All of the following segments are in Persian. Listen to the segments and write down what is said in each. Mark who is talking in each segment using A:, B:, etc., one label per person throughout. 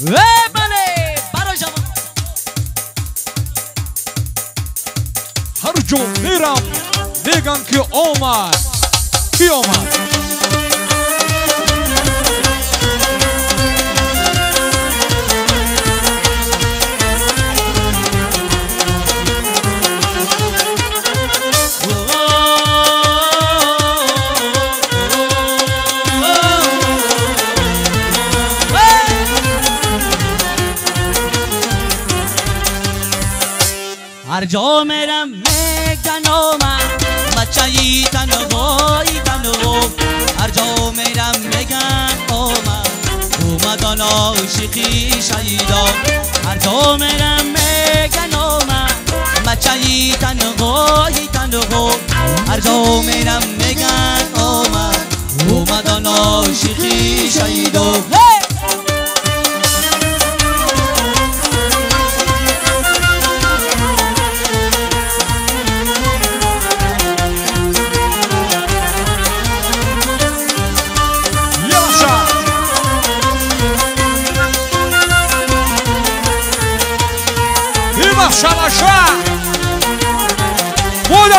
A: بله برای جوان
B: هر جا میرم میگن که آمد کی آمد
A: هر جا میرم میگن آمد بچه‌ی تنهایی تنها هر جا میرم میگن اومد آن عاشقی شیدا هر جا میرم میگن آمد بچه‌ی تنهایی تنها هر جا میرم میگن اومد آن عاشقی شیدا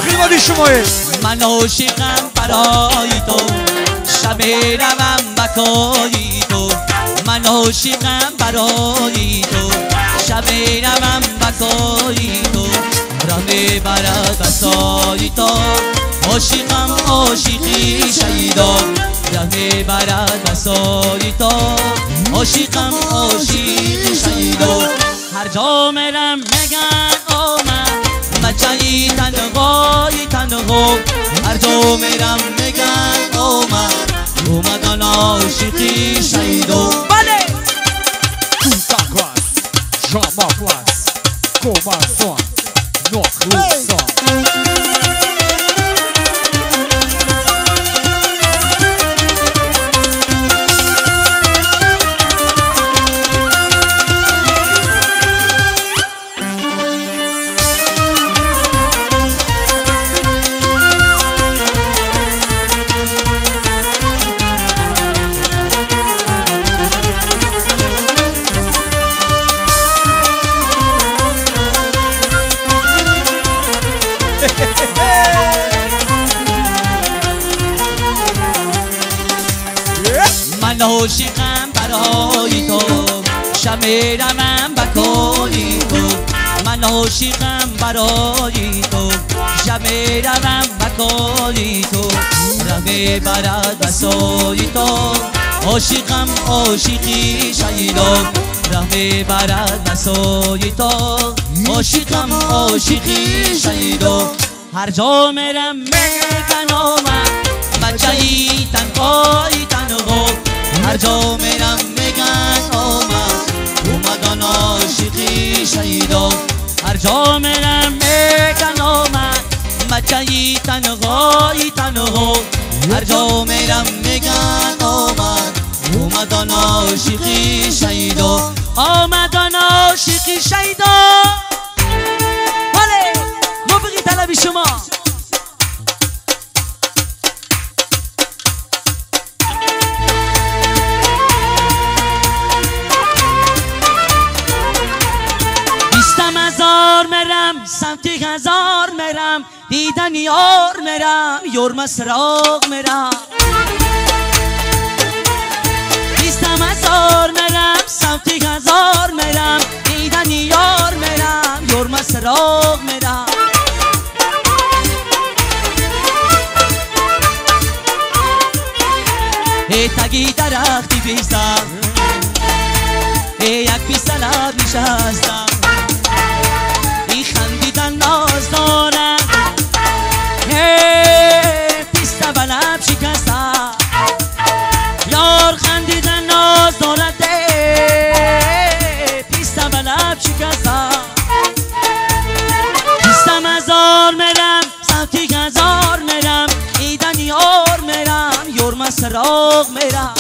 B: خدمت شمایه
A: من عاشقم برای تو شب روم بکای تو من عاشقم برای تو شب روم بکای تو راه برد بسای تو عاشقم عاشقی شیدا راه برد بسای تو عاشقم عاشقی شیدا هر جا میرم میگن آمد بچه‌ی تنهایی تنها هر جا میرم میگن اومد آن عاشقی شیدا بله
B: Puta class, Jama class, Comação, Norução
A: من عاشقم برای تو شب روم بکای تو من عاشقم برای تو شب روم بکای تو راه برد بسای تو عاشقم عاشقی شیدا راه برد بسای تو عاشقم عاشقی شیدا هر جا میرم میگن آمد بچه‌ی تنهایی تنها هر جا میرم میگن اومد آن عاشقی شیدا هر جا میرم میگن آمد بچه‌ی تنهایی تنها هر جا میرم میگن اومد آن عاشقی شیدا آمد آن عاشقی شیدا بله موفقی طلبی شما میرم سمت هزار میرم دیدن یار میرم یور مسراغ میرم 20,000 میرم سمت هزار میرم دیدن یار میرم یور مسراغ میرم ای تگی درختی بیستم ای یک پیسلب نشستم خندیدن ناز دارم پیست بلب شکستم یار خندیدن ناز دارد پیست بلب شکستم 20,000 میرم سمتی هزار میرم ایدن یار میرم یور مسراغ میرم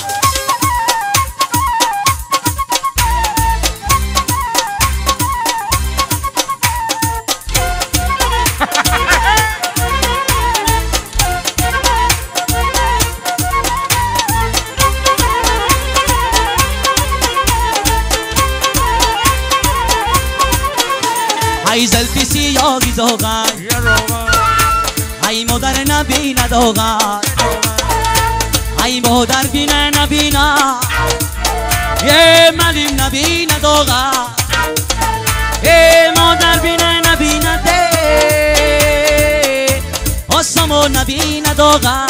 A: ای زلفی سیاهی زوغن ای مادر نبینه دوغن ای مادر بینه نبینه یه ملیم نبینه دوغن یه مادر بینه نبینه ده آسمو نبینه دوغن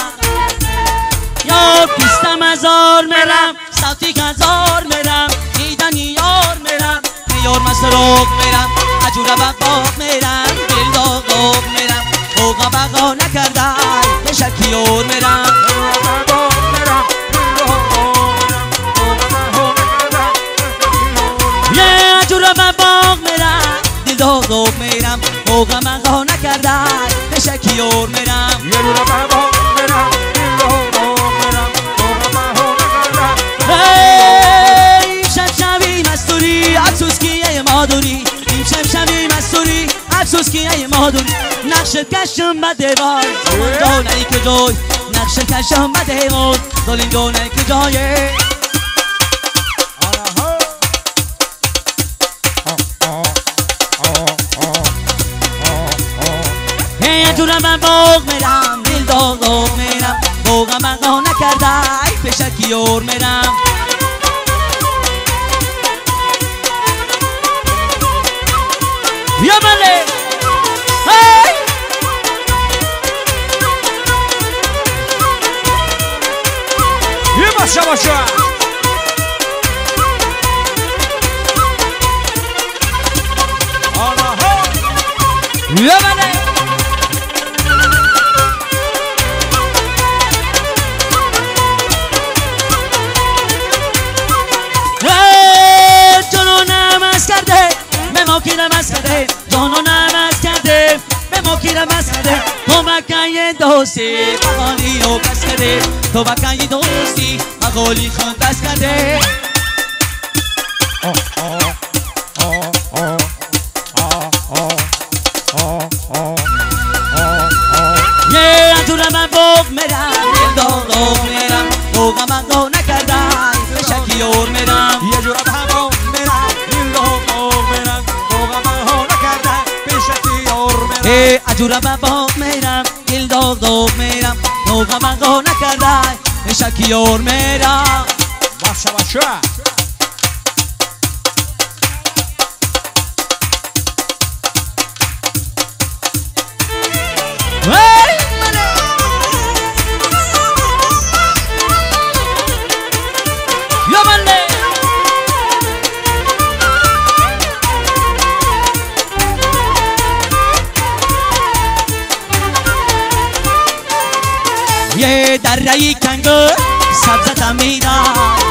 A: یار پیستم هزار میرم صوتی هزار میرم دیدن یار میرم یار مسروق میرم عجوره بقاق میرم دل داغاق میرم اوقا بقا نکرده به شکی یار میرم یه عجوره بقاق میرم دل داغاق میرم اوقا بقا نکرده به شکی یار میرم افسوس که ای مادوری نقش کشم بده بای زمان دانه که جای نقش کشم بده بای دالین دانه که جای یه جورم من باغ میرم دل داغ میرم باغم بقا نکرده ای پشکی یور میرم یا بله هی
B: یه باشه باشه
A: یا بله جنونم از کرده به ما کی نماز کرده جنونم از کرده به ما کی نماز کرده تو بکنی دوستی مقالی رو بس کرده تو بکنی دوستی مقالی خود بس کرده یه انجور من بوق میرم دل داغ میرم بوقم من دو نکردم به شکی یور میرم
B: یه جور هم میرم دل داغ میرم بوقم من نکردم به شکی یور میرم
A: انجور من بوق میرم دل داغ میرم بوقم من دو نکردم به شکی یور میرم
B: باشه باشه
A: یه درهی کنگور سبزه میدای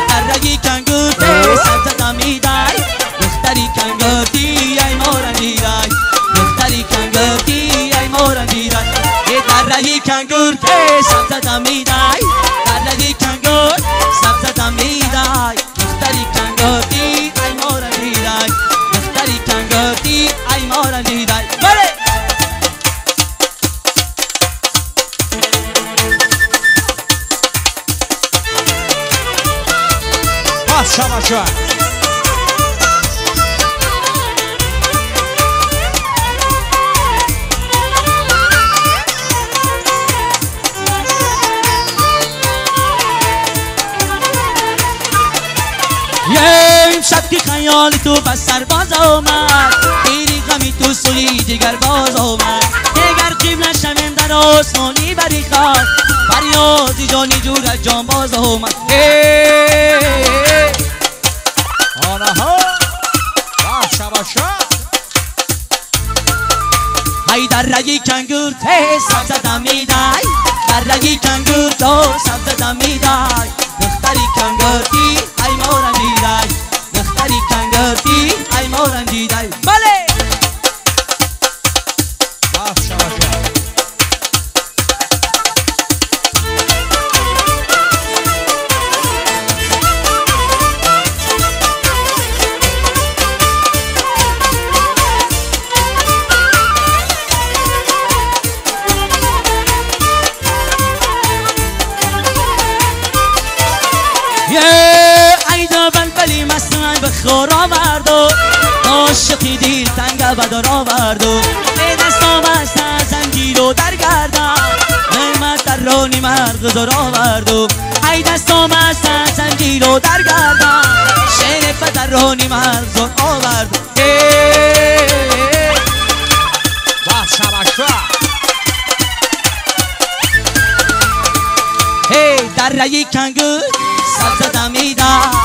A: درهی کنگور به سبزه میدای دختری کنگور دی ای مورندی دای دختری کنگور دی ای مورندی دای یه درهی کنگور به سبزه میدای درهی کنگور سبزه میدای دختری کنگور دی ای مورندی دای دختری کنگور دی ای مورندی دای بله
B: باشه باشه
A: یه شب که خیال تو بس سرباز آمد دیری غمی تو سوی دیگر باز آمد دیگر قبل شمیم در آسمانی بری خواد فریادی جانی جور از جان باز آمد
B: آنها باشه باشه
A: ای در رگی کنگور ته سبزه دمیدای در رگی کنگور تو سبزه دمیدای دختری کنگور دی ای مورندی دای دختری کنگور دی ای مورندی دای بله
B: باشه باشه
A: یه بدار آورد و به دستام است زنجیر و در گردم نعمت در رانی مرغزار آورد و ای دستام است زنجیر و در گردم شرف در رانی مرغزار آورد هی در رایی کنگو سر زدم ایدم